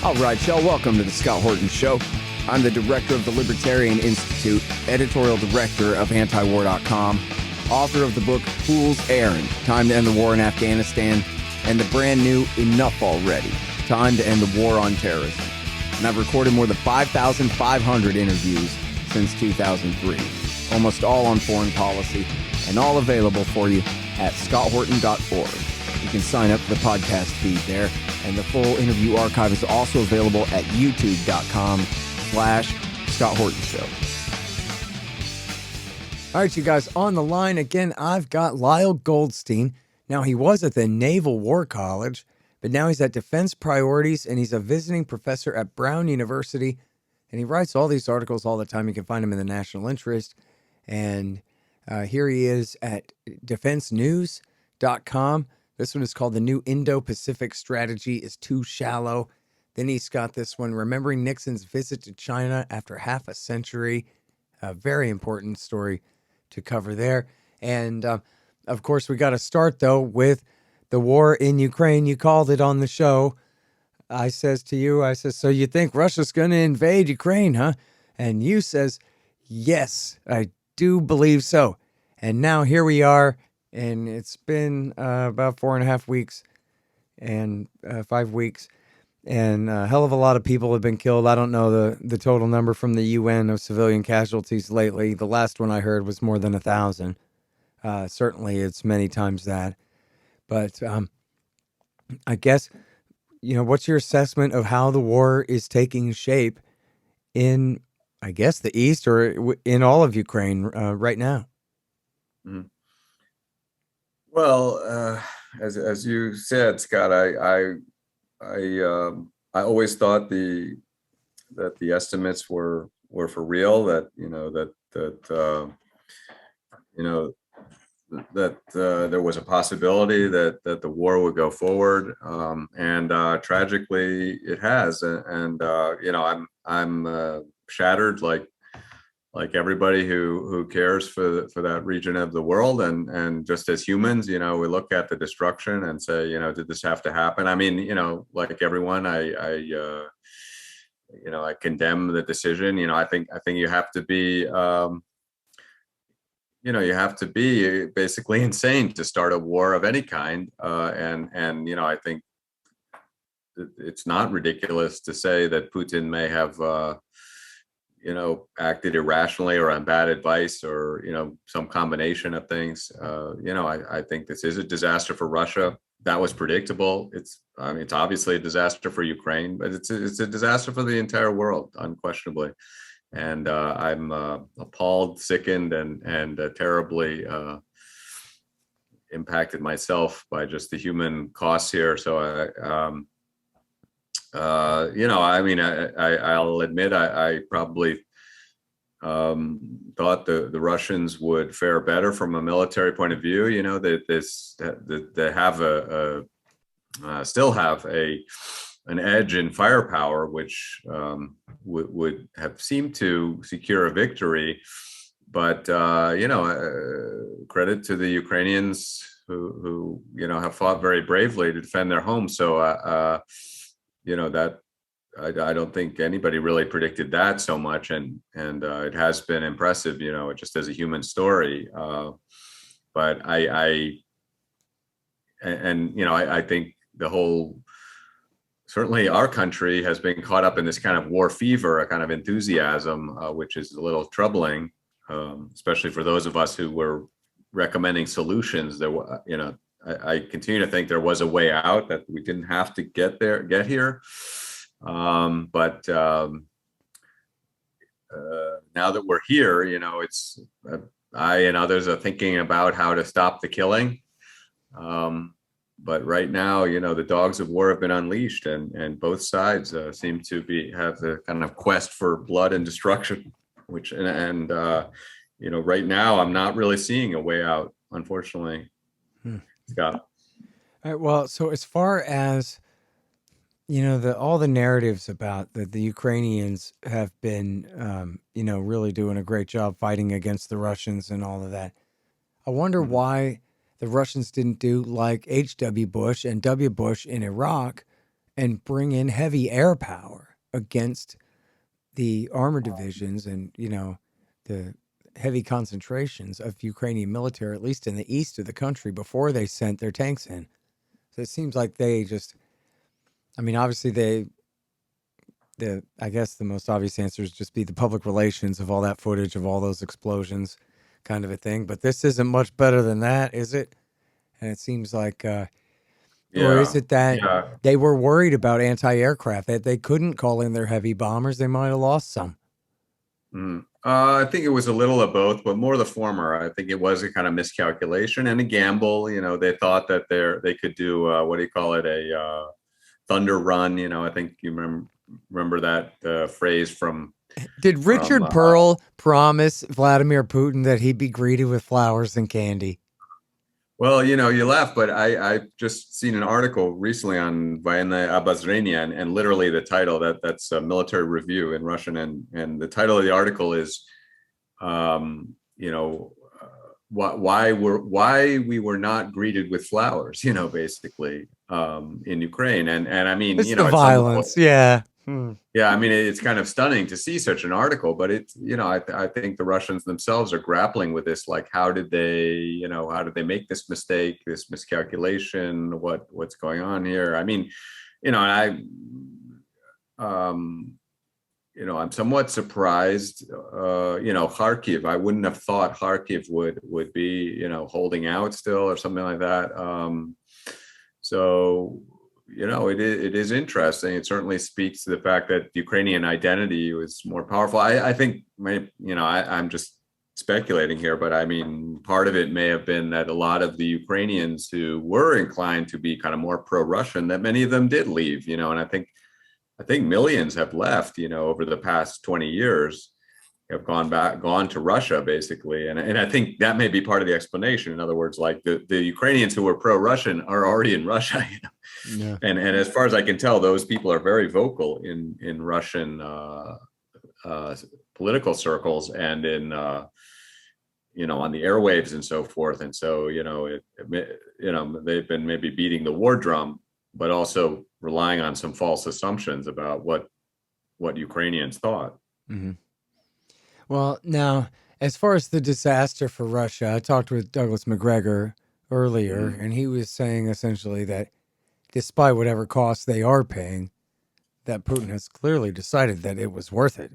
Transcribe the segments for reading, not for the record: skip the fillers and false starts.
All right, y'all, welcome to the Scott Horton Show. I'm the director of the Libertarian Institute, editorial director of antiwar.com, author of the book Fool's Errand, Time to End the War in Afghanistan, and the brand new Enough Already, Time to End the War on Terrorism. And I've recorded more than 5,500 interviews since 2003, almost all on foreign policy, and all available for you at scotthorton.org. You can sign up for the podcast feed there, and the full interview archive is also available at youtube.com/Scott Horton Show. All right, you guys, on the line again, I've got Lyle Goldstein. Now, he was at the Naval War College, but now he's at Defense Priorities, and he's a visiting professor at Brown University, and he writes all these articles all the time. You can find him in the National Interest, and here he is at defensenews.com. This one is called The New Indo-Pacific Strategy is Too Shallow. Then he's got this one, Remembering Nixon's Visit to China After Half a Century. A very important story to cover there. And, of course, we got to start, though, with the war in Ukraine. You called it on the show. I says to you, so you think Russia's going to invade Ukraine, huh? And you says, yes, I do believe so. And now here we are. And it's been about 4.5 weeks and 5 weeks. And a hell of a lot of people have been killed. I don't know the total number from the UN of civilian casualties lately. The last one I heard was more than 1,000. Certainly it's many times that. But I guess, what's your assessment of how the war is taking shape in, I guess, the East or in all of Ukraine right now? Mm-hmm. Well, as you said, Scott, I always thought that the estimates were for real. That there was a possibility that the war would go forward, and tragically it has. And I'm shattered like everybody who cares for that region of the world, and just as humans, we look at the destruction and say, did this have to happen? I mean, like everyone, I condemn the decision. I think you have to be, you have to be basically insane to start a war of any kind, and I think it's not ridiculous to say that Putin may have acted irrationally or on bad advice or, some combination of things. I think this is a disaster for Russia. That was predictable. It's obviously a disaster for Ukraine, but it's a disaster for the entire world, unquestionably. And I'm appalled, sickened, and terribly impacted myself by just the human costs here. So I'll admit I probably thought the Russians would fare better from a military point of view. They have still have an edge in firepower, which would have seemed to secure a victory. But credit to the Ukrainians who have fought very bravely to defend their home. So that I don't think anybody really predicted that so much, and it has been impressive, just as a human story. But I think the whole, certainly our country has been caught up in this kind of war fever, a kind of enthusiasm, which is a little troubling, especially for those of us who were recommending solutions. I continue to think there was a way out, that we didn't have to get here. But now that we're here, it's I and others are thinking about how to stop the killing. But right now, the dogs of war have been unleashed, and both sides seem to have the kind of quest for blood and destruction, which right now I'm not really seeing a way out, unfortunately. Scott. All right, well, so as far as all the narratives about that the Ukrainians have been really doing a great job fighting against the Russians and all of that, I wonder why the Russians didn't do like H.W. Bush and W. Bush in Iraq and bring in heavy air power against the armor divisions and, the heavy concentrations of Ukrainian military, at least in the east of the country, before they sent their tanks in. So it seems like they just, I mean, obviously I guess the most obvious answer is just be the public relations of all that footage of all those explosions kind of a thing. But this isn't much better than that, is it? And it seems like, or is Yeah, it that yeah. they were worried about anti-aircraft, that they couldn't call in their heavy bombers? They might have lost some. Mm. I think it was a little of both, but more the former. I think it was a kind of miscalculation and a gamble. They thought that they could do what do you call it, a thunder run. I think you remember that phrase from Did from. Richard Pearl promise Vladimir Putin that he'd be greeted with flowers and candy? Well, you laugh, but I just seen an article recently on Военное обозрение, and literally the title that's a military review in Russian, and the title of the article is, you know, why we were not greeted with flowers, basically, in Ukraine, and I mean, It's the at some point. violence. Yeah. Yeah, I mean, it's kind of stunning to see such an article, but it's, I think the Russians themselves are grappling with this. Like, how did they make this mistake, this miscalculation? What's going on here? I mean, and I'm somewhat surprised. Kharkiv, I wouldn't have thought Kharkiv would be, holding out still or something like that. So it is interesting. It certainly speaks to the fact that Ukrainian identity was more powerful. I think, I'm just speculating here, but I mean, part of it may have been that a lot of the Ukrainians who were inclined to be kind of more pro-Russian, that many of them did leave, and I think millions have left, over the past 20 years, have gone to Russia, basically. And I think that may be part of the explanation. In other words, like the Ukrainians who were pro-Russian are already in Russia, Yeah. And as far as I can tell, those people are very vocal in Russian political circles and in on the airwaves and so forth. And so they've been maybe beating the war drum, but also relying on some false assumptions about what Ukrainians thought. Mm-hmm. Well, now, as far as the disaster for Russia, I talked with Douglas McGregor earlier, Mm-hmm. and he was saying essentially that despite whatever costs they are paying, that Putin has clearly decided that it was worth it,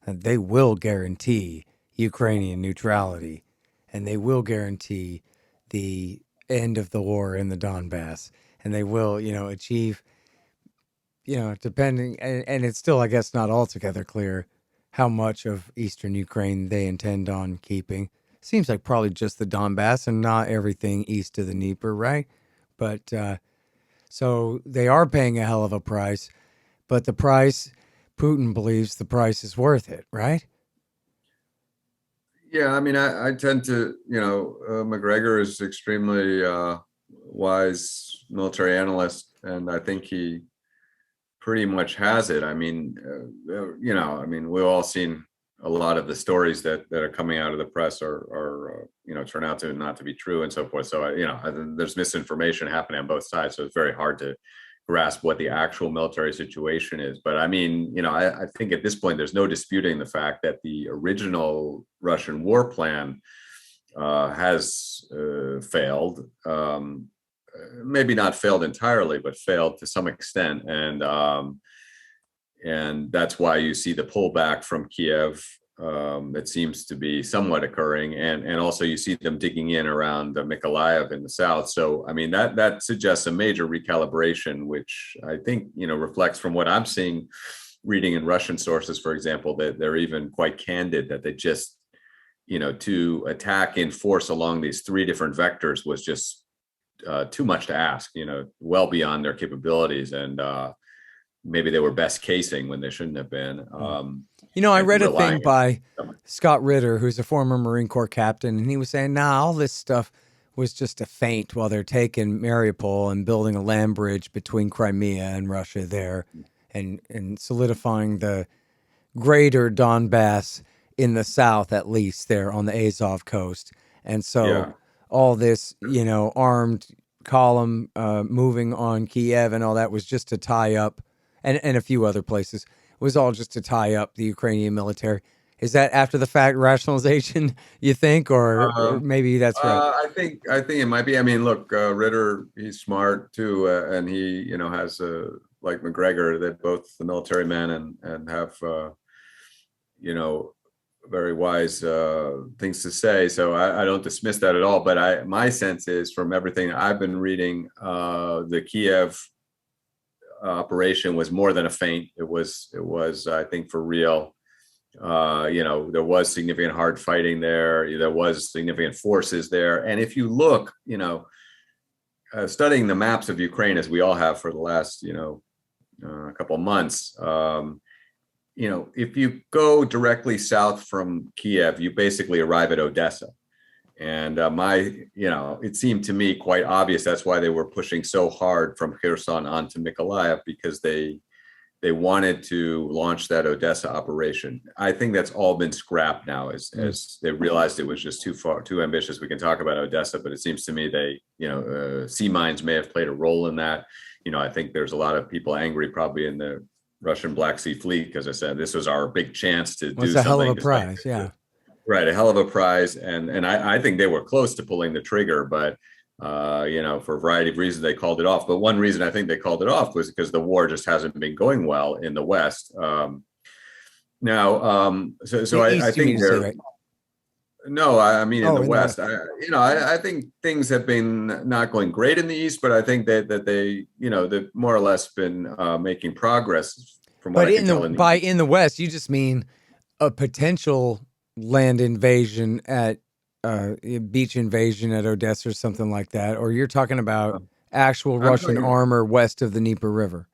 and they will guarantee Ukrainian neutrality, and they will guarantee the end of the war in the Donbass, and they will, achieve, depending, and it's still, I guess, not altogether clear how much of eastern Ukraine they intend on keeping. Seems like probably just the Donbass and not everything east of the Dnieper, right? But so they are paying a hell of a price, but the price, Putin believes the price is worth it, right? Yeah, I mean, I tend to, McGregor is extremely wise military analyst, and I think he pretty much has it. I mean, we've all seen a lot of the stories that are coming out of the press are turn out to not to be true and so forth. So, there's misinformation happening on both sides. So it's very hard to grasp what the actual military situation is. But I mean, I think at this point, there's no disputing the fact that the original Russian war plan has failed. Maybe not failed entirely, but failed to some extent, and that's why you see the pullback from Kiev. That seems to be somewhat occurring, and also you see them digging in around Mykolaiv in the south. So I mean that suggests a major recalibration, which I think reflects from what I'm seeing, reading in Russian sources, for example, that they're even quite candid that they just to attack in force along these three different vectors was just too much to ask, well beyond their capabilities, and maybe they were best casing when they shouldn't have been. I And read a thing relying by on Scott Ritter, who's a former Marine Corps captain, and he was saying, all this stuff was just a feint while they're taking Mariupol and building a land bridge between Crimea and Russia there, and solidifying the greater Donbass in the south, at least there on the Azov coast. And so yeah, all this, armed column moving on Kiev and all that was just to tie up, and a few other places, was all just to tie up the Ukrainian military. Is that after the fact rationalization, you think, or Um, maybe that's right? I think it might be. I mean, look, Ritter, he's smart too, and he, has like McGregor, they're both the military men and have you know very wise things to say. So I don't dismiss that at all. But my sense is from everything I've been reading, the Kiev operation was more than a feint. It was I think for real. There was significant hard fighting there. There was significant forces there. And if you look, studying the maps of Ukraine as we all have for the last, couple of months, if you go directly south from Kiev, you basically arrive at Odessa. And it seemed to me quite obvious that's why they were pushing so hard from Kherson on to Mykolaiv, because they wanted to launch that Odessa operation. I think that's all been scrapped now as they realized it was just too ambitious. We can talk about Odessa, but it seems to me sea mines may have played a role in that. I think there's a lot of people angry probably in the Russian Black Sea Fleet, because I said this was our big chance to Well, it's do a hell of a something. prize, yeah. Right, a hell of a prize, and I think they were close to pulling the trigger, but for a variety of reasons they called it off. But one reason I think they called it off was because the war just hasn't been going well in the West. I East, you mean think to say, they're right? no, I mean in Oh, the in the West. West. I think things have been not going great in the East, but I think that they've more or less been making progress from what But I can tell in the East. in the West, you just mean a potential land invasion at beach invasion at Odessa or something like that, or you're talking about actual I'm Russian talking. armor west of the Dnieper River.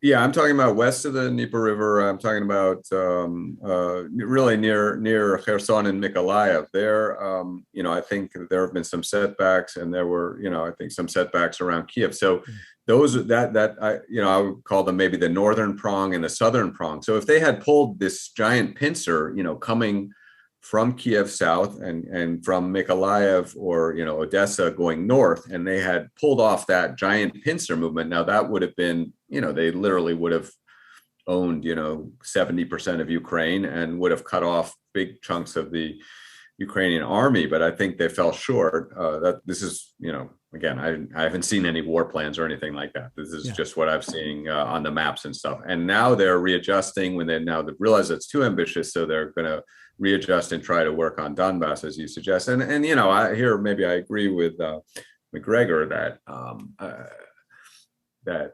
Yeah, I'm talking about west of the Dnieper River. I'm talking about really near Kherson and Mykolaiv. There, I think there have been some setbacks, and there were, I think some setbacks around Kiev. So those I would call them maybe the northern prong and the southern prong. So if they had pulled this giant pincer, coming from Kiev south and from Mykolaiv or Odessa going north, and they had pulled off that giant pincer movement, now that would have been, they literally would have owned 70% of Ukraine and would have cut off big chunks of the Ukrainian army. But I think they fell short. That this is, again, I haven't seen any war plans or anything like that. This is just what I'm seeing on the maps and stuff. And now they're readjusting when they realize it's too ambitious, so they're going to readjust and try to work on Donbass, as you suggest. And maybe I agree with McGregor that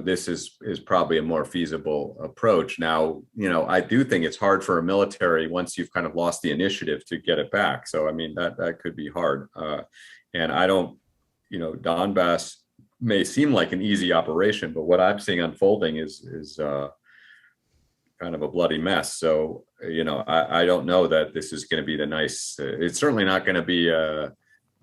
this is probably a more feasible approach. Now, I do think it's hard for a military once you've kind of lost the initiative to get it back. So I mean that could be hard. And I don't, Donbass may seem like an easy operation, but what I'm seeing unfolding is kind of a bloody mess. So, I don't know that this is going to be it's certainly not going to be a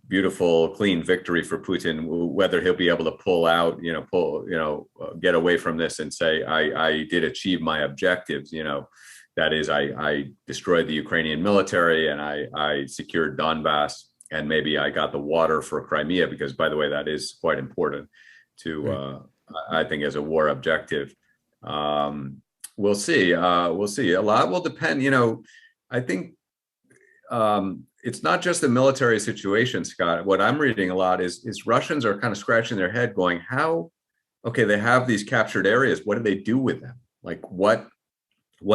beautiful, clean victory for Putin, whether he'll be able to get away from this and say, I did achieve my objectives, that is, I destroyed the Ukrainian military and I secured Donbass, and maybe I got the water for Crimea, because by the way, that is quite important to, I think, as a war objective. We'll see. We'll see. A lot will depend. I think it's not just the military situation, Scott. What I'm reading a lot is Russians are kind of scratching their head, going, "How? Okay, they have these captured areas. What do they do with them? Like, what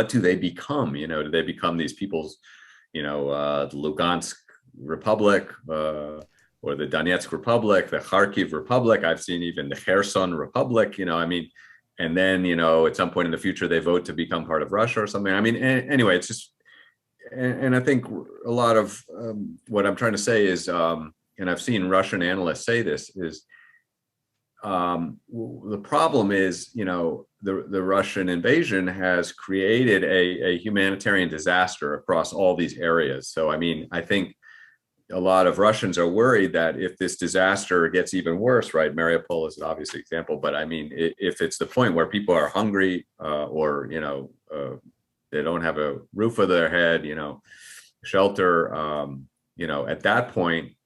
do they become? Do they become these people's, the Lugansk Republic, or the Donetsk Republic, the Kharkiv Republic? I've seen even the Kherson Republic. I mean." And then, at some point in the future, they vote to become part of Russia or something. I mean, anyway, it's just, and I think a lot of what I'm trying to say is, and I've seen Russian analysts say this, is the problem is, the Russian invasion has created a humanitarian disaster across all these areas. So, I mean, I think a lot of Russians are worried that if this disaster gets even worse, right? Mariupol is an obvious example, but I mean, if it's the point where people are hungry, or they don't have a roof over their head, shelter, at that point,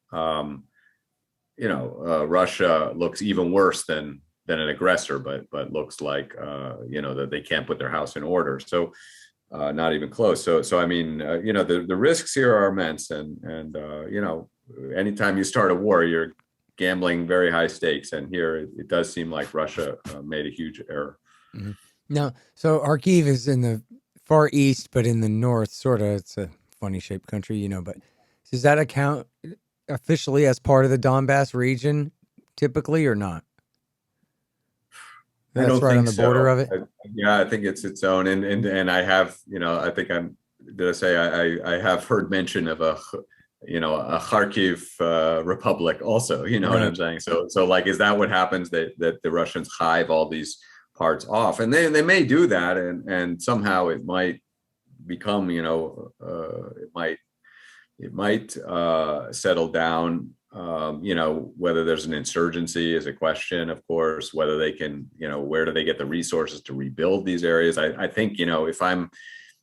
Russia looks even worse than an aggressor, but looks like that they can't put their house in order. So not even close. So I mean, the risks here are immense, and anytime you start a war, you're gambling very high stakes. And here it does seem like Russia made a huge error. Hmm. Now, so Kharkiv is in the far east, but in the north, sort of. It's a funny shaped country, but does that account officially as part of the Donbass region, typically, or not? I That's don't right on think the border so. of it. Yeah, I think it's its own, and I have, I think I'm. Did I say I have heard mention of a Kharkiv republic also. You know what Right. I'm saying? So like, is that what happens, that the Russians hive all these parts off, and they may do that, and somehow it might become, it might settle down. Whether there's an insurgency is a question, of course. Whether they can, where do they get the resources to rebuild these areas? I think,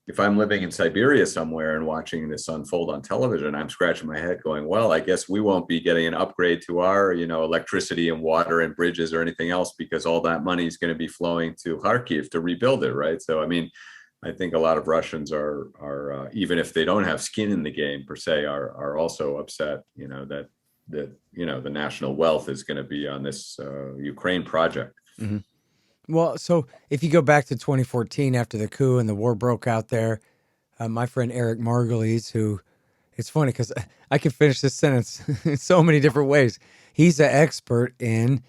if I'm living in Siberia somewhere and watching this unfold on television, I'm scratching my head going, well, I guess we won't be getting an upgrade to our, electricity and water and bridges or anything else, because all that money is going to be flowing to Kharkiv to rebuild it, right? So, I mean, I think a lot of Russians are even if they don't have skin in the game per se, are also upset, that the national wealth is going to be on this Ukraine project. Hmm. Well, so if you go back to 2014 after the coup and the war broke out there, my friend Eric Margulies, who it's funny because I can finish this sentence in so many different ways. He's an expert in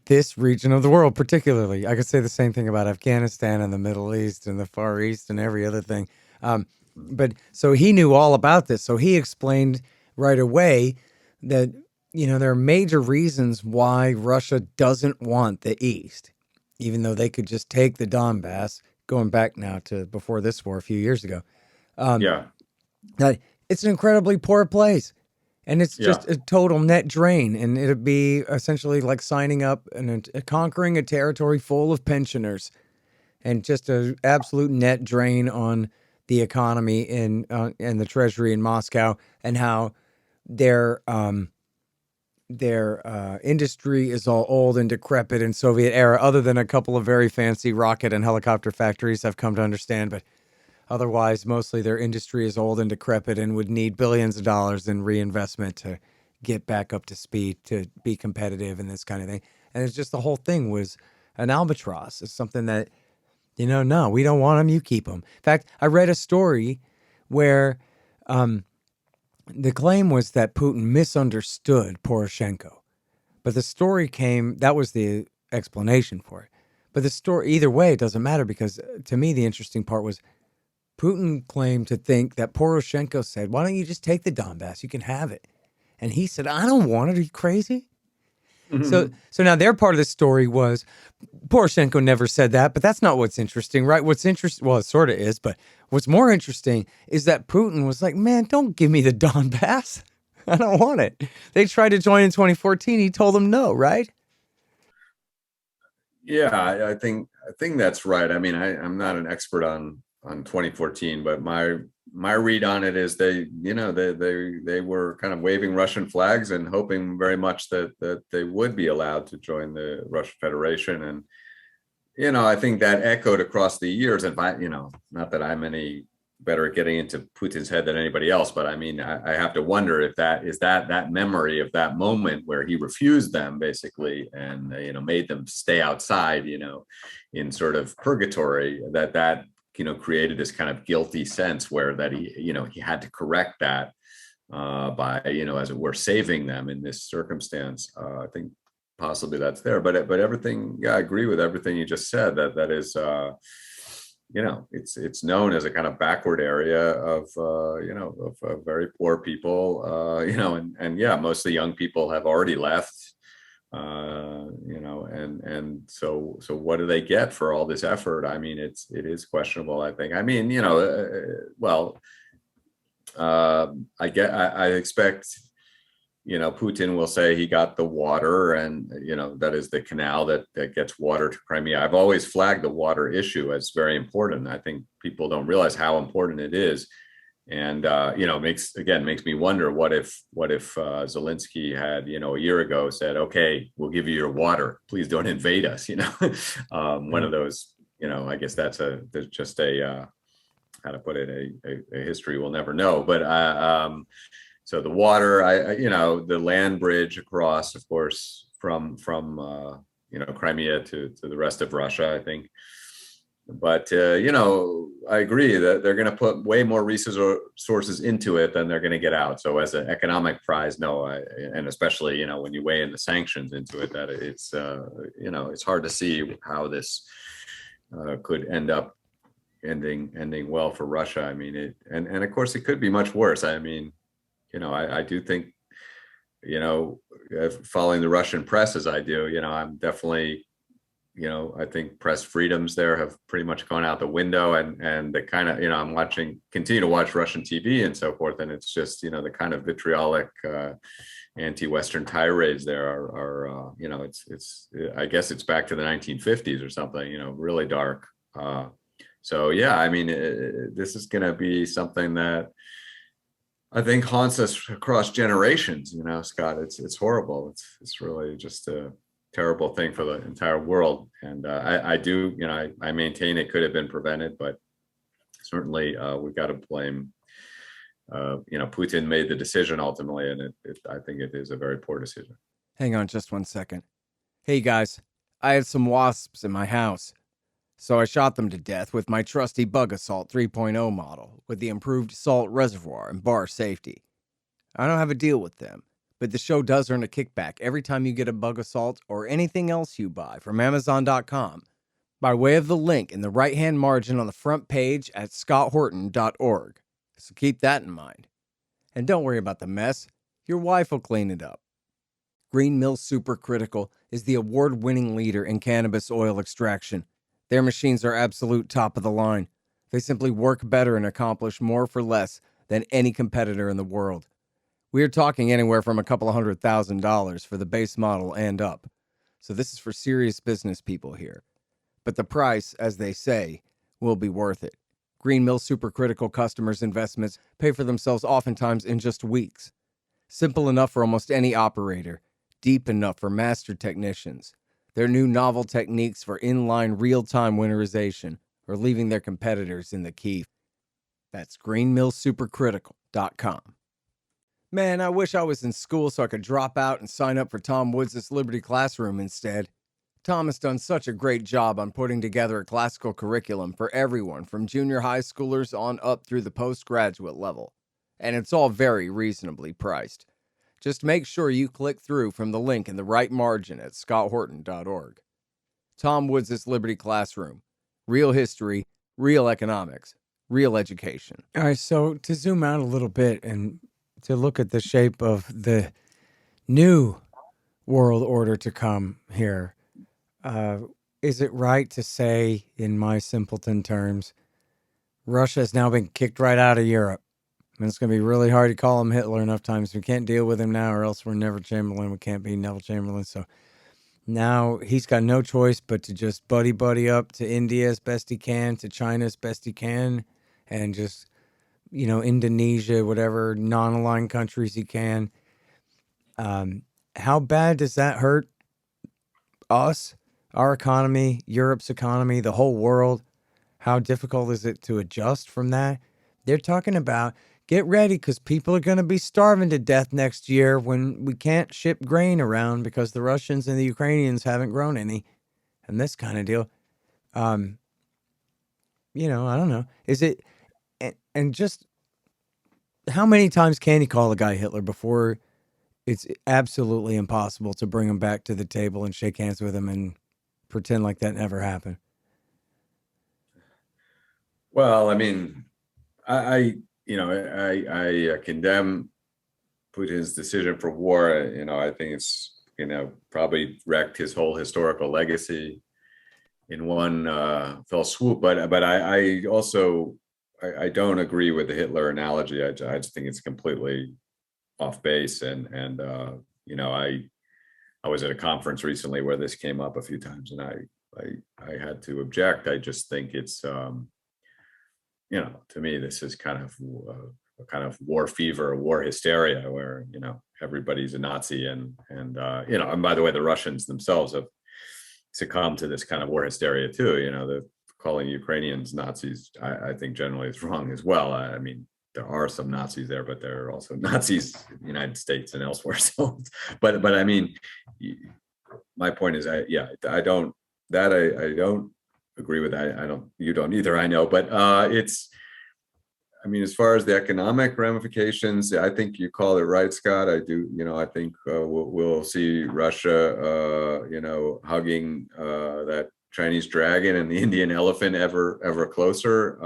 this region of the world, particularly. I could say the same thing about Afghanistan and the Middle East and the Far East and every other thing. Um, but so he knew all about this. So he explained right away that, there are major reasons why Russia doesn't want the East, even though they could just take the Donbass, going back now to before this war a few years ago. Um, Yeah, that it's an incredibly poor place, and it's yeah, just a total net drain. And it'd be essentially like signing up and conquering a territory full of pensioners, and just a absolute net drain on the economy in and the treasury in Moscow, and how their industry is all old and decrepit in Soviet era, other than a couple of very fancy rocket and helicopter factories, I've come to understand. But otherwise, mostly their industry is old and decrepit and would need billions of dollars in reinvestment to get back up to speed to be competitive and this kind of thing. And it's just the whole thing was an albatross. It's something that, no, we don't want them. You keep them. In fact, I read a story where the claim was that Putin misunderstood Poroshenko. But the story that was the explanation for it. But the story, either way, it doesn't matter, because to me, the interesting part was Putin claimed to think that Poroshenko said, "Why don't you just take the Donbass? You can have it." And he said, "I don't want it. Are you crazy?" So, Mhm. so now their part of the story was Poroshenko never said that, but that's not what's interesting, right? What's interesting, well, it sort of is, but what's more interesting is that Putin was like, "Man, don't give me the Donbass. I don't want it." They tried to join in 2014. He told them no, right? Yeah. I think that's right. I mean, I'm not an expert on 2014, but my read on it is they were kind of waving Russian flags and hoping very much that they would be allowed to join the Russian Federation. And I think that echoed across the years. And not that I'm any better at getting into Putin's head than anybody else, but I mean, I have to wonder if that memory of that moment where he refused them basically, and made them stay outside, in sort of purgatory, that created this kind of guilty sense where that he had to correct that by as it were saving them in this circumstance. I think possibly that's there, but everything, yeah, I agree with everything you just said. That is it's known as a kind of backward area of very poor people, and yeah, most of the young people have already left, and so what do they get for all this effort? I mean, it is questionable, I think. I mean, well, I expect, Putin will say he got the water, and that is the canal that gets water to Crimea. I've always flagged the water issue as very important. I think people don't realize how important it is. And makes me wonder, what if Zelensky had, a year ago said, okay, we'll give you your water, please don't invade us. One of those, I guess there's just a how to put it, a history we'll never know. But so the water, the land bridge across, of course, from Crimea to the rest of Russia, I think. But I agree that they're going to put way more resources into it than they're going to get out. So as an economic prize, no, and especially when you weigh in the sanctions into it, that it's hard to see how this could end up ending well for Russia. I mean, and of course it could be much worse. I mean, I do think, following the Russian press as I do, I'm definitely, I think press freedoms there have pretty much gone out the window, and the kind of, I'm continue to watch Russian TV and so forth. And it's just, the kind of vitriolic, anti-Western tirades there are it's I guess it's back to the 1950s or something, really dark. So yeah, I mean, this is going to be something that I think haunts us across generations. Scott, it's horrible. It's really just a terrible thing for the entire world. And I do, I maintain it could have been prevented, but certainly we've got to blame. Putin made the decision ultimately, and I think it is a very poor decision. Hang on just one second. Hey guys, I had some wasps in my house. So I shot them to death with my trusty Bug Assault 3.0 model with the improved salt reservoir and bar safety. I don't have a deal with them, but the show does earn a kickback every time you get a Bug Assault or anything else you buy from Amazon.com by way of the link in the right-hand margin on the front page at scotthorton.org. So keep that in mind. And don't worry about the mess. Your wife will clean it up. Green Mill Supercritical is the award-winning leader in cannabis oil extraction. Their machines are absolute top of the line. They simply work better and accomplish more for less than any competitor in the world. We are talking anywhere from a couple of $100,000 for the base model and up. So this is for serious business people here. But the price, as they say, will be worth it. Green Mill Supercritical customers' investments pay for themselves oftentimes in just weeks. Simple enough for almost any operator. Deep enough for master technicians. Their new novel techniques for inline real-time winterization are leaving their competitors in the key. That's greenmillsupercritical.com. Man, I wish I was in school so I could drop out and sign up for Tom Woods' Liberty Classroom instead. Tom has done such a great job on putting together a classical curriculum for everyone from junior high schoolers on up through the postgraduate level. And it's all very reasonably priced. Just make sure you click through from the link in the right margin at scotthorton.org. Tom Woods' Liberty Classroom. Real history, real economics, real education. All right, so to zoom out a little bit and to look at the shape of the new world order to come here, is it right to say, in my simpleton terms, Russia has now been kicked right out of Europe? And it's going to be really hard to call him Hitler enough times. We can't deal with him now, or else we're Neville Chamberlain. We can't be Neville Chamberlain. So now he's got no choice but to just buddy up to India as best he can, to China as best he can, and just, Indonesia, whatever non-aligned countries he can. How bad does that hurt us, our economy, Europe's economy, the whole world? How difficult is it to adjust from that? They're talking about, get ready because people are going to be starving to death next year when we can't ship grain around because the Russians and the Ukrainians haven't grown any, and this kind of deal. I don't know. Is it, and just how many times can you call a guy Hitler before it's absolutely impossible to bring him back to the table and shake hands with him and pretend like that never happened? Well, I mean, I condemn Putin's decision for war. I think it's, probably wrecked his whole historical legacy in one fell swoop. But I also, I don't agree with the Hitler analogy. I just think it's completely off base. And I was at a conference recently where this came up a few times, and I had to object. I just think it's, to me, this is a kind of war fever, war hysteria, where everybody's a Nazi, and by the way, the Russians themselves have succumbed to this kind of war hysteria too. The calling Ukrainians Nazis, I think generally is wrong as well. I mean, there are some Nazis there, but there are also Nazis in the United States and elsewhere. So, but I mean, my point is, I don't agree with that. You don't either. I know, but I mean, as far as the economic ramifications, I think you call it right, Scott. I do. I think we'll see Russia, hugging that Chinese dragon and the Indian elephant ever closer.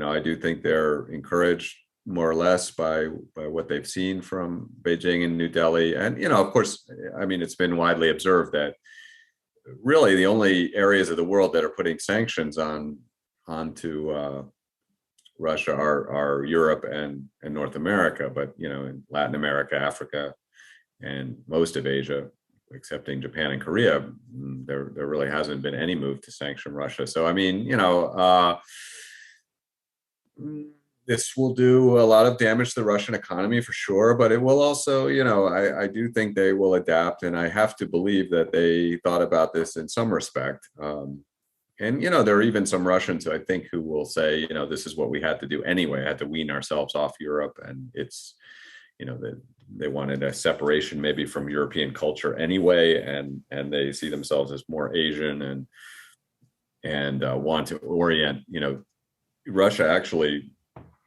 I do think they're encouraged more or less by what they've seen from Beijing and New Delhi. And, of course, I mean, it's been widely observed that really the only areas of the world that are putting sanctions onto Russia are Europe and North America, but in Latin America, Africa, and most of Asia, excepting Japan and Korea, there really hasn't been any move to sanction Russia. So I mean, this will do a lot of damage to the Russian economy for sure, but it will also, I do think they will adapt, and I have to believe that they thought about this in some respect. And, there are even some Russians, I think, who will say, this is what we had to do anyway, had to wean ourselves off Europe. And it's, they wanted a separation maybe from European culture anyway. And they see themselves as more Asian and want to orient, Russia actually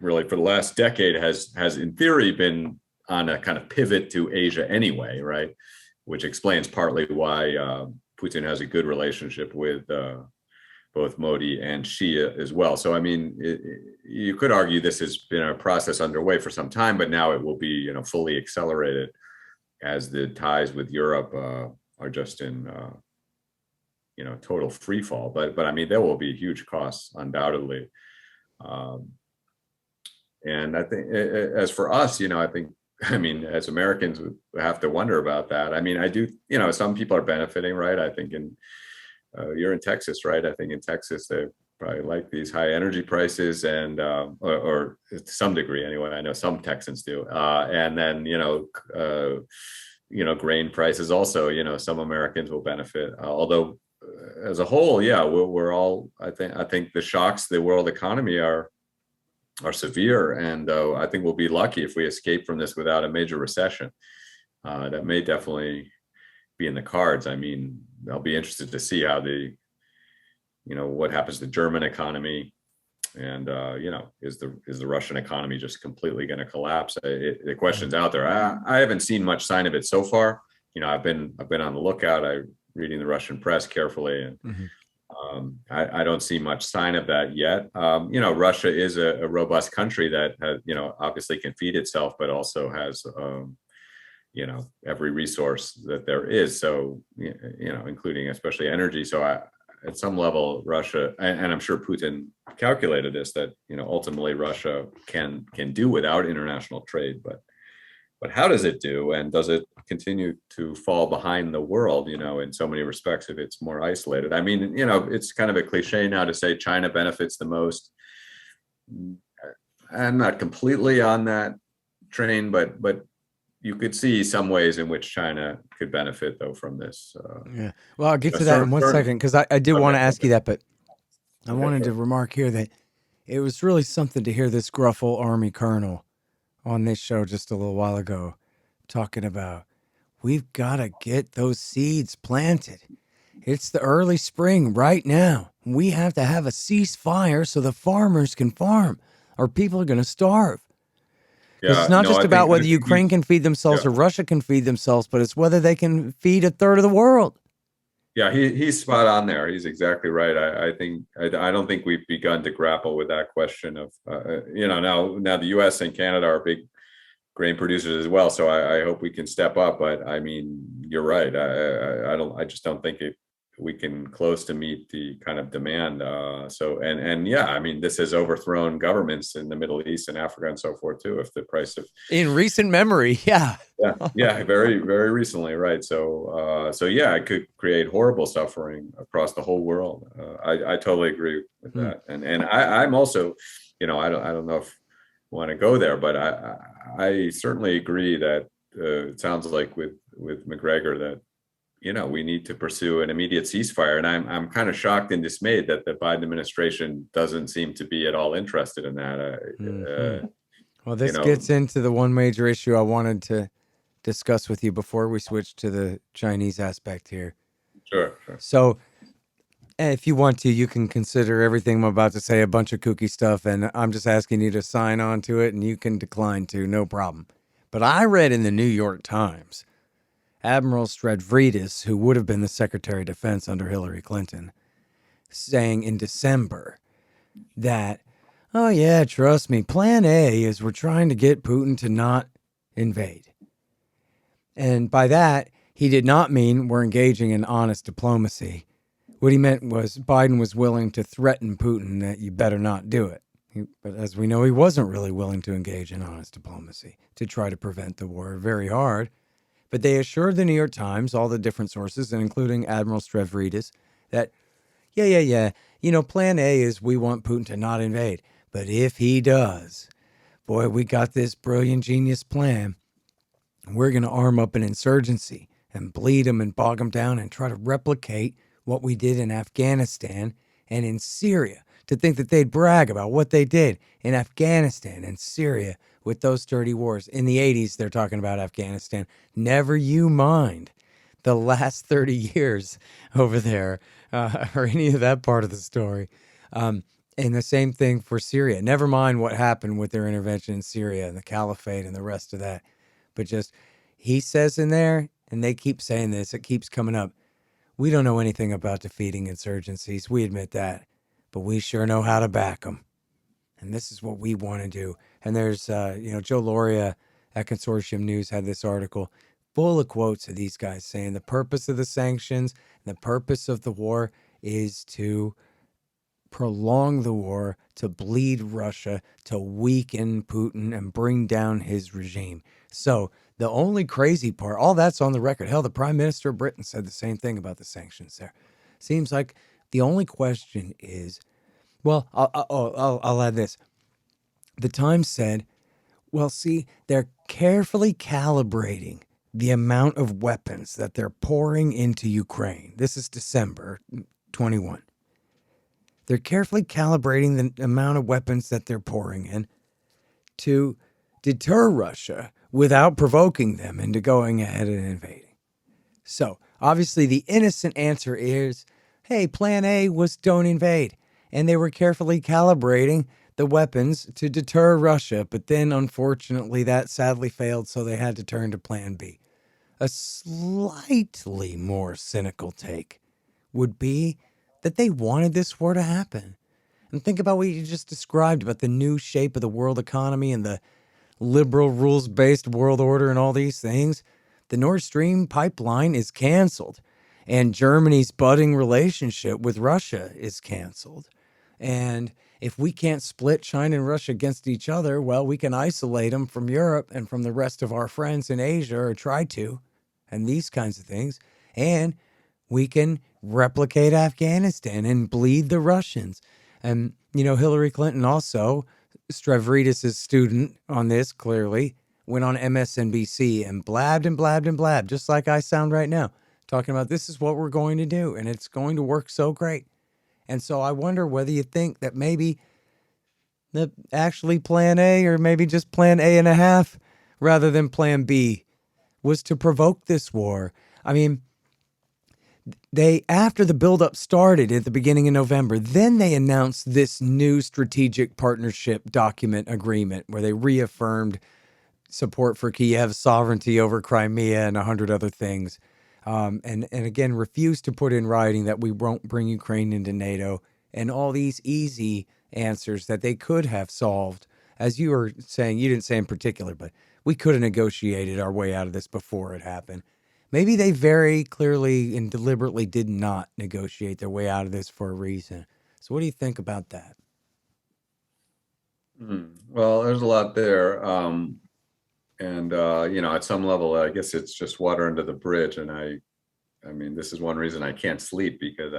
really for the last decade has in theory been on a kind of pivot to Asia anyway, right? Which explains partly why Putin has a good relationship with both Modi and Xi as well. So, I mean, you could argue this has been a process underway for some time, but now it will be, fully accelerated as the ties with Europe are just in, total free fall. But I mean, there will be huge costs undoubtedly. And I think as for us, I mean, as Americans, we have to wonder about that. I mean, I do, some people are benefiting, right? I think you're in Texas, right? I think in Texas, they probably like these high energy prices and, or to some degree anyway, I know some Texans do. And then, grain prices also, some Americans will benefit. Although as a whole, yeah, we're all, I think the shocks to the world economy are severe. And I think we'll be lucky if we escape from this without a major recession. That may definitely be in the cards. I mean, I'll be interested to see how what happens to the German economy, and is the Russian economy just completely going to collapse? The question's out there. I haven't seen much sign of it so far. I've been on the lookout. I'm reading the Russian press carefully, and I don't see much sign of that yet. Russia is a robust country that has, obviously can feed itself, but also has every resource that there is. So, including especially energy. So at some level, Russia, and I'm sure Putin calculated this, that, ultimately Russia can do without international trade, but how does it do? And does it continue to fall behind the world, in so many respects if it's more isolated? I mean, it's kind of a cliche now to say China benefits the most. I'm not completely on that train, but you could see some ways in which China could benefit, though, from this. Yeah. Well, I'll get to that in one second, because I did want to ask you that, but I wanted to remark here that it was really something to hear this gruff old Army colonel on this show just a little while ago talking about, we've got to get those seeds planted. It's the early spring right now. We have to have a ceasefire so the farmers can farm, or people are going to starve. Because it's not just about whether Ukraine can feed themselves or Russia can feed themselves, but it's whether they can feed a third of the world. Yeah, he's spot on there. He's exactly right. I don't think we've begun to grapple with that question of, now the U.S. and Canada are big grain producers as well. So I hope we can step up. But I mean, you're right. I just don't think we can close to meet the kind of demand. So and yeah, I mean, this has overthrown governments in the Middle East and Africa and so forth too. If the price of In recent memory, yeah. yeah, very recently, right? So yeah, it could create horrible suffering across the whole world. I totally agree with Hmm. that, and I'm also, I don't know if I want to go there, but I certainly agree that it sounds like with McGregor that we need to pursue an immediate ceasefire. And I'm kind of shocked and dismayed that the Biden administration doesn't seem to be at all interested in that. Mhm. Well, You this know, gets into the one major issue I wanted to discuss with you before we switch to the Chinese aspect here. sure. So, if you want to, you can consider everything I'm about to say a bunch of kooky stuff, and I'm just asking you to sign on to it, and you can decline to, no problem. But I read in the New York Times, Admiral Stavridis, who would have been the Secretary of Defense under Hillary Clinton, saying in December that, oh, yeah, trust me, plan A is we're trying to get Putin to not invade. And by that, he did not mean we're engaging in honest diplomacy. What he meant was Biden was willing to threaten Putin that you better not do it. But as we know, he wasn't really willing to engage in honest diplomacy to try to prevent the war. Very hard. But they assured the New York Times, all the different sources, and including Admiral Stavridis, that, yeah. Plan A is we want Putin to not invade. But if he does, boy, we got this brilliant genius plan. We're going to arm up an insurgency and bleed them and bog them down and try to replicate what we did in Afghanistan and in Syria. To think that they'd brag about what they did in Afghanistan and Syria with those dirty wars. In the 80s, they're talking about Afghanistan. Never you mind the last 30 years over there or any of that part of the story. And the same thing for Syria. Never mind what happened with their intervention in Syria and the caliphate and the rest of that. But just, he says in there, and they keep saying this, it keeps coming up. We don't know anything about defeating insurgencies. We admit that. But we sure know how to back them. And this is what we want to do. And there's, Joe Loria at Consortium News had this article full of quotes of these guys saying the purpose of the sanctions and the purpose of the war is to prolong the war, to bleed Russia, to weaken Putin and bring down his regime. So the only crazy part, all that's on the record. Hell, the Prime Minister of Britain said the same thing about the sanctions there. Seems like the only question is, well, I'll add this. The Times said, well, see, they're carefully calibrating the amount of weapons that they're pouring into Ukraine. This is December 21. They're carefully calibrating the amount of weapons that they're pouring in to deter Russia without provoking them into going ahead and invading. So, obviously, the innocent answer is, hey, plan A was don't invade. And they were carefully calibrating the weapons to deter Russia. But then, unfortunately, that sadly failed, so they had to turn to plan B. A slightly more cynical take would be that they wanted this war to happen. And think about what you just described about the new shape of the world economy and the liberal rules-based world order and all these things. The Nord Stream pipeline is canceled, and Germany's budding relationship with Russia is canceled. And if we can't split China and Russia against each other, well, we can isolate them from Europe and from the rest of our friends in Asia, or try to, and these kinds of things. And we can replicate Afghanistan and bleed the Russians. And, Hillary Clinton also, Stavridis' student on this, clearly, went on MSNBC and blabbed and blabbed and blabbed, just like I sound right now, talking about this is what we're going to do, and it's going to work so great. And so I wonder whether you think that maybe that actually plan A, or maybe just plan A and a half rather than plan B, was to provoke this war. I mean, after the buildup started at the beginning of November, then they announced this new strategic partnership document agreement where they reaffirmed support for Kiev's sovereignty over Crimea and 100 other things. And again, refused to put in writing that we won't bring Ukraine into NATO, and all these easy answers that they could have solved. As you were saying, you didn't say in particular, but we could have negotiated our way out of this before it happened. Maybe they very clearly and deliberately did not negotiate their way out of this for a reason. So what do you think about that? Well, there's a lot there. And at some level, I guess it's just water under the bridge. And I mean, this is one reason I can't sleep, because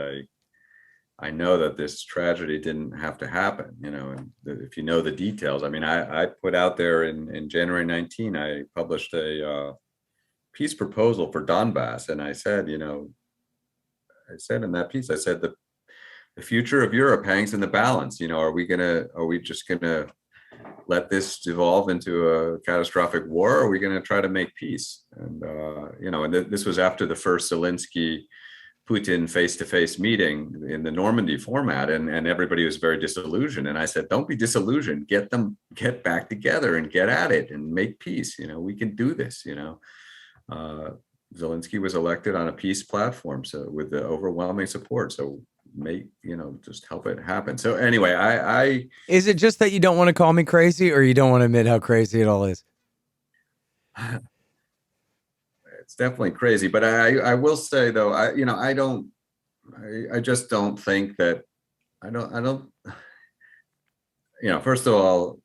I know that this tragedy didn't have to happen, and if you know the details. I mean, I put out there in January 19, I published a peace proposal for Donbass. And I said, I said in that piece, I said the future of Europe hangs in the balance. Are we just gonna let this devolve into a catastrophic war? Or are we going to try to make peace? And, this was after the first Zelensky Putin face-to-face meeting in the Normandy format. And everybody was very disillusioned. And I said, don't be disillusioned, get back together and get at it and make peace. We can do this. Zelensky was elected on a peace platform, so with the overwhelming support. So just help it happen. So anyway, I Is it just that you don't want to call me crazy, or you don't want to admit how crazy it all is? It's definitely crazy, but I will say though, I just don't think that I don't first of all,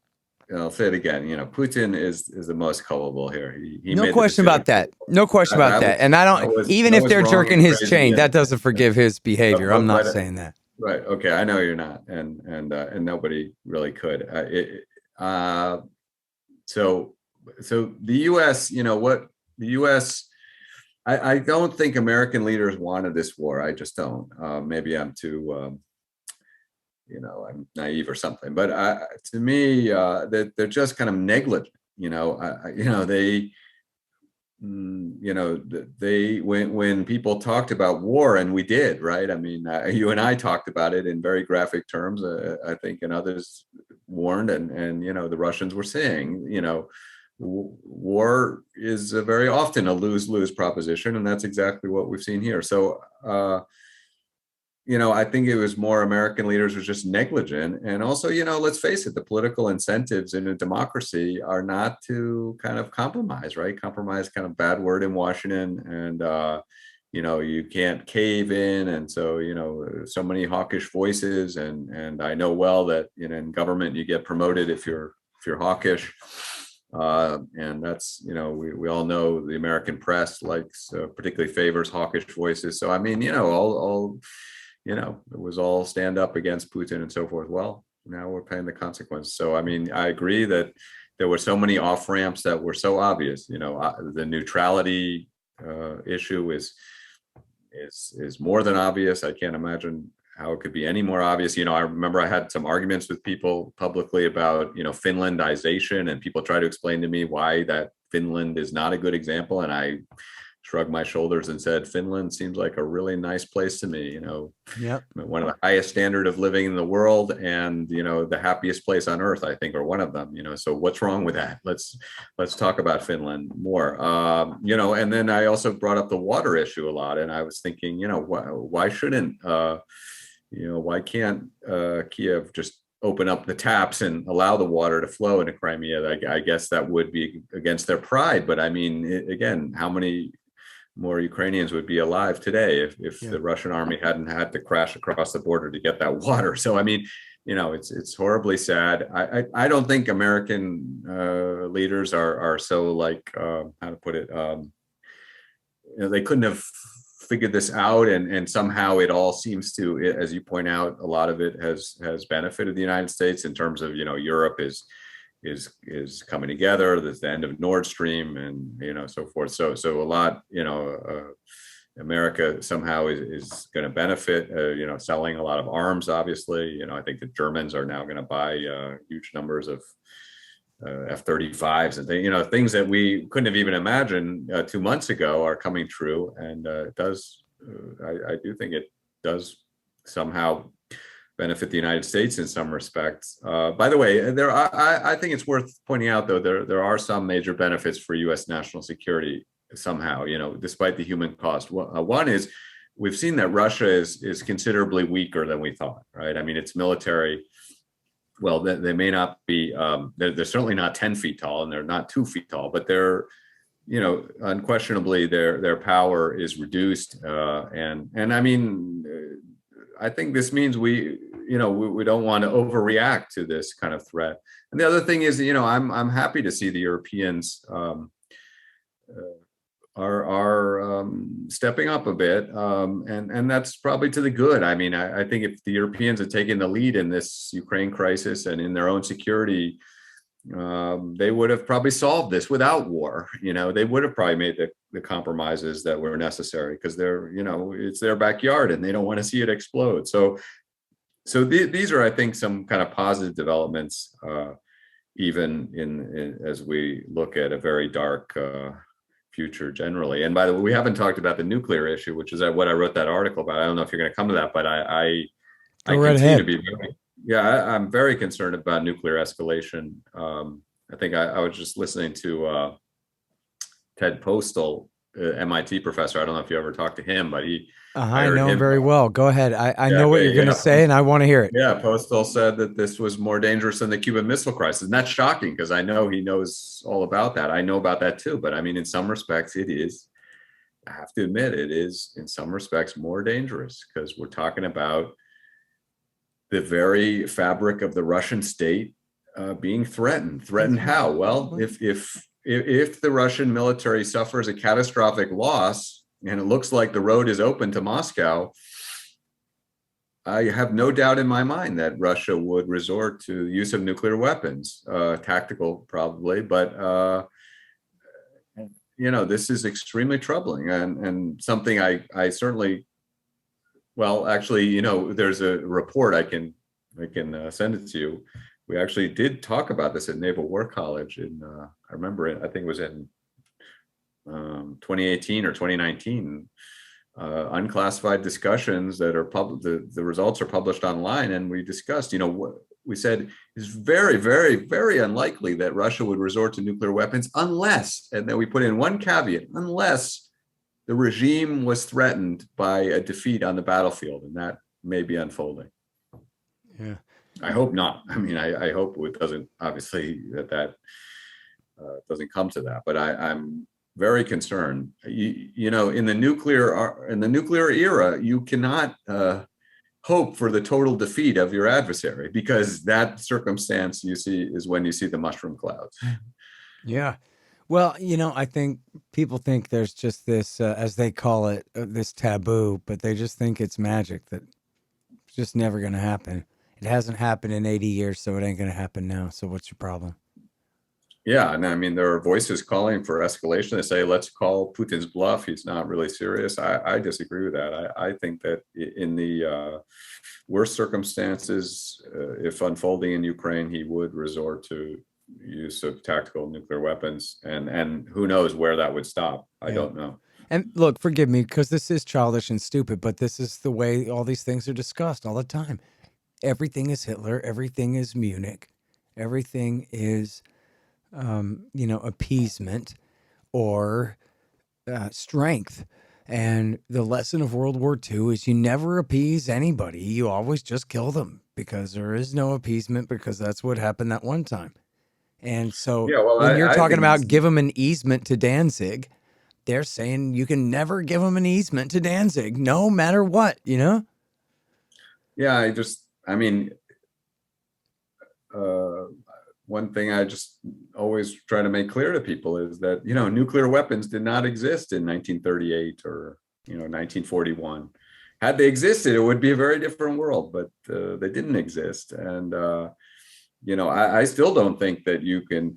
I'll say it again, Putin is the most culpable here. He No made the question about decision. that. No question about that. And I don't, even if they're jerking his chain, that doesn't forgive his behavior. I'm not saying that. Right. Okay. I know you're not, and nobody really could. So the U.S. What the U.S. I don't think American leaders wanted this war. I just don't. Maybe I'm too, I'm naive or something. But to me, they're just kind of negligent. They when people talked about war, and we did, right? I mean, you and I talked about it in very graphic terms. I think, and others warned, and the Russians were saying, war is very often a lose-lose proposition, and that's exactly what we've seen here. So, I think it was more American leaders were just negligent. And also, let's face it, the political incentives in a democracy are not to kind of compromise, right? Compromise, kind of bad word in Washington. And, you can't cave in. And so, so many hawkish voices. And I know well that, in government, you get promoted if you're hawkish. And that's, we all know the American press likes, particularly favors hawkish voices. So, I mean, all it was all stand up against Putin and so forth. Well, now we're paying the consequence. So, I mean, I agree that there were so many off ramps that were so obvious. The neutrality issue is more than obvious. I can't imagine how it could be any more obvious. I remember I had some arguments with people publicly about, Finlandization, and people try to explain to me why that Finland is not a good example. And I shrugged my shoulders and said, Finland seems like a really nice place to me, Yep. One of the highest standard of living in the world, and, the happiest place on earth, I think, or one of them, so what's wrong with that? Let's talk about Finland more. And then I also brought up the water issue a lot. And I was thinking, why shouldn't, why can't Kiev just open up the taps and allow the water to flow into Crimea? I guess that would be against their pride. But I mean, again, how many more Ukrainians would be alive today if the Russian army hadn't had to crash across the border to get that water? So, I mean, it's horribly sad. I don't think American leaders are so, like, how to put it, they couldn't have figured this out, and somehow it all seems to, as you point out, a lot of it has benefited the United States in terms of, Europe is coming together. There's the end of Nord Stream, and so forth. So a lot, America somehow is going to benefit, selling a lot of arms. Obviously, I think the Germans are now going to buy huge numbers of F-35s and things that we couldn't have even imagined 2 months ago are coming true. And it does, I do think it does somehow benefit the United States in some respects. By the way, I think it's worth pointing out, though, there are some major benefits for U.S. national security somehow, despite the human cost. One is we've seen that Russia is considerably weaker than we thought, right? I mean, its military, well, they may not be, they're certainly not 10 feet tall, and they're not 2 feet tall, but they're unquestionably their power is reduced, and I mean, I think this means we don't want to overreact to this kind of threat. And the other thing is, I'm happy to see the Europeans are stepping up a bit, and that's probably to the good. I mean, I think if the Europeans had taken the lead in this Ukraine crisis and in their own security, they would have probably solved this without war. They would have probably made the compromises that were necessary, because it's their backyard and they don't want to see it explode. So these are, I think, some kind of positive developments, even in as we look at a very dark future generally. And by the way, we haven't talked about the nuclear issue, which is what I wrote that article about. I don't know if you're going to come to that, but I Go right continue ahead. to be I'm very concerned about nuclear escalation. I think I was just listening to Ted Postel, MIT professor. I don't know if you ever talked to him, but I know him very well. Go ahead. I Yeah, know what okay, you're going to yeah. say, and I want to hear it. Yeah, Postel said that this was more dangerous than the Cuban Missile Crisis. And that's shocking, because I know he knows all about that. I know about that too. But I mean, in some respects, it is, I have to admit, it is in some respects more dangerous, because we're talking about the very fabric of the Russian state being threatened. Threatened how? Well, if the Russian military suffers a catastrophic loss and it looks like the road is open to Moscow, I have no doubt in my mind that Russia would resort to the use of nuclear weapons, tactical probably, but this is extremely troubling, and something I certainly, well, actually, there's a report I can send it to you. We actually did talk about this at Naval War College I remember it, I think it was in 2018 or 2019. Unclassified discussions that are public. The results are published online, and we discussed, what we said is very, very, very unlikely that Russia would resort to nuclear weapons unless, and then we put in one caveat, unless the regime was threatened by a defeat on the battlefield, and that may be unfolding. Yeah, I hope not. I mean, I hope it doesn't. Obviously, that doesn't come to that. But I'm very concerned. In the nuclear era, you cannot hope for the total defeat of your adversary, because that circumstance you see is when you see the mushroom clouds. yeah. Well, I think people think there's just this, as they call it, this taboo, but they just think it's magic, that it's just never going to happen. It hasn't happened in 80 years, so it ain't going to happen now. So what's your problem? Yeah, and I mean, there are voices calling for escalation. They say, let's call Putin's bluff. He's not really serious. I disagree with that. I think that in the worst circumstances, if unfolding in Ukraine, he would resort to use of tactical nuclear weapons. And who knows where that would stop. I don't know. And look, forgive me, because this is childish and stupid, but this is the way all these things are discussed all the time. Everything is Hitler. Everything is Munich. Everything is appeasement or strength. And the lesson of World War II is you never appease anybody. You always just kill them, because there is no appeasement, because that's what happened that one time. And so when you're talking about give them an easement to Danzig, they're saying you can never give them an easement to Danzig, no matter what, Yeah, I mean, one thing I just always try to make clear to people is that, nuclear weapons did not exist in 1938 or, 1941. Had they existed, it would be a very different world, but they didn't exist. And, I still don't think that you can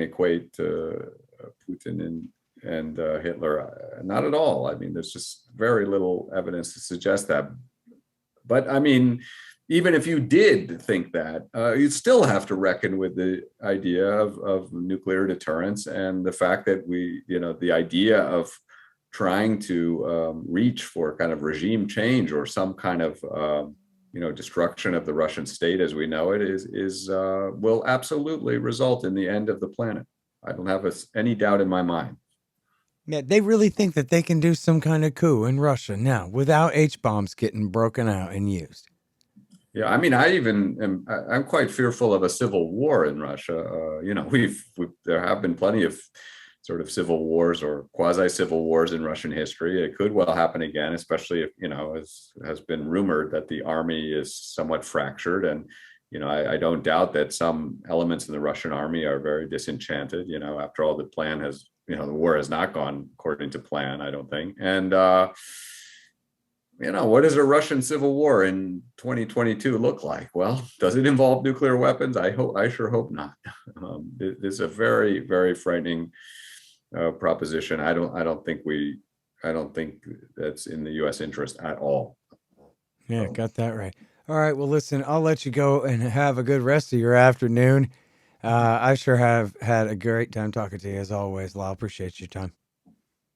equate Putin and Hitler. Not at all. I mean, there's just very little evidence to suggest that. But I mean, even if you did think that, you'd still have to reckon with the idea of nuclear deterrence, and the fact that the idea of trying to reach for kind of regime change or some kind of destruction of the Russian state as we know it will absolutely result in the end of the planet. I don't have any doubt in my mind. Yeah, they really think that they can do some kind of coup in Russia now without H-bombs getting broken out and used. Yeah, I mean, I'm quite fearful of a civil war in Russia. There have been plenty of sort of civil wars or quasi-civil wars in Russian history. It could well happen again, especially if, as has been rumored that the army is somewhat fractured. And, I don't doubt that some elements in the Russian army are very disenchanted. After all, the plan has, the war has not gone according to plan, I don't think. And, what does a Russian civil war in 2022 look like? Well, does it involve nuclear weapons? I sure hope not. This is a very, very frightening proposition. I don't think that's in the U.S. interest at all. Yeah, got that right. All right. Well, listen, I'll let you go and have a good rest of your afternoon. I sure have had a great time talking to you as always, Lyle. Appreciate your time.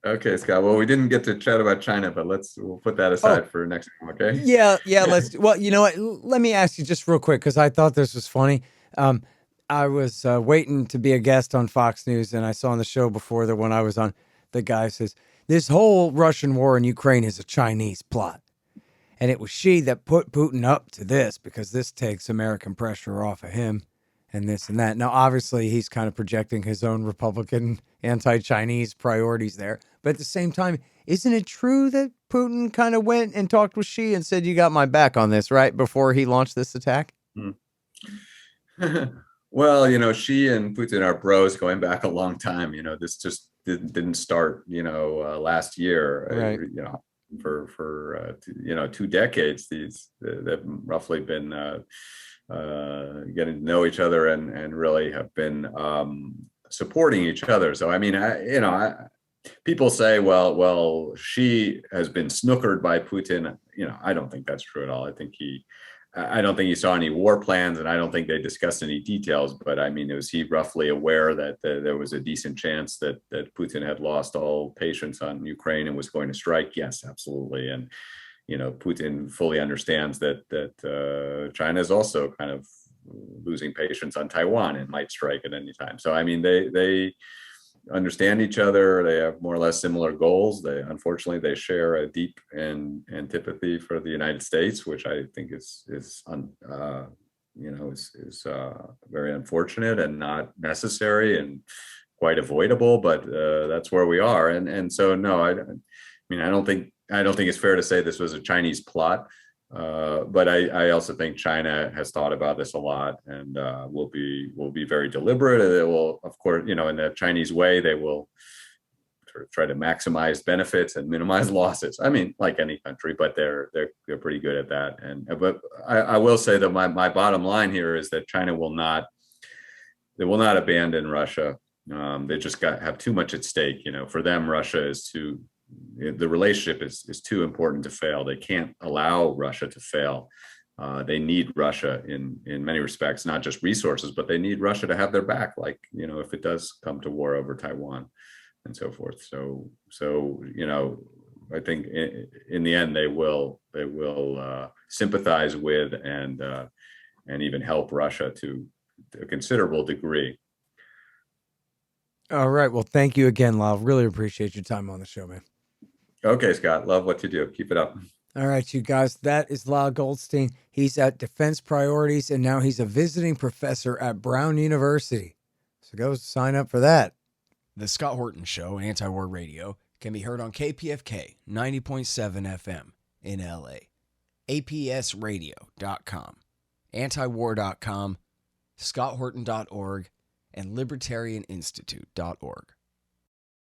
Okay, Scott. Well, we didn't get to chat about China, but we'll put that aside for next time. Okay. Yeah. Well, you know what? Let me ask you just real quick, because I thought this was funny. I was waiting to be a guest on Fox News, and I saw on the show before that when I was on, the guy says, this whole Russian war in Ukraine is a Chinese plot. And it was she that put Putin up to this because this takes American pressure off of him and this and that. Now, obviously, he's kind of projecting his own Republican anti-Chinese priorities there. But at the same time, isn't it true that Putin kind of went and talked with Xi and said, you got my back on this, right, before he launched this attack? Well, Xi and Putin are bros going back a long time. This just didn't start, last year. Right. For 2 decades, they've roughly been getting to know each other and really have been supporting each other. So, I mean, people say, well, Xi has been snookered by Putin. I don't think that's true at all. I don't think he saw any war plans, and I don't think they discussed any details. But I mean, was he roughly aware that there was a decent chance that Putin had lost all patience on Ukraine and was going to strike? Yes, absolutely. And Putin fully understands that China is also kind of losing patience on Taiwan and might strike at any time. So I mean, they understand each other. They have more or less similar goals. Unfortunately they share a deep antipathy for the United States, which I think is very unfortunate and not necessary and quite avoidable. But that's where we are. And so no, I don't think it's fair to say this was a Chinese plot. But I also think China has thought about this a lot and will be very deliberate. They will, of course, in the Chinese way, they will sort of try to maximize benefits and minimize losses. I mean, like any country, but they're pretty good at that. But I will say that my bottom line here is that China will not abandon Russia. They just have too much at stake. For them, Russia is the relationship is too important to fail. They can't allow Russia to fail. They need Russia in many respects, not just resources, but they need Russia to have their back. Like, if it does come to war over Taiwan and so forth. So I think in the end, they will sympathize with and even help Russia to a considerable degree. All right. Well, thank you again, Lyle. Really appreciate your time on the show, man. Okay, Scott. Love what you do. Keep it up. All right, you guys. That is Lyle Goldstein. He's at Defense Priorities, and now he's a visiting professor at Brown University. So go sign up for that. The Scott Horton Show, Anti-War Radio, can be heard on KPFK 90.7 FM in LA, APSradio.com, antiwar.com, scotthorton.org, and libertarianinstitute.org.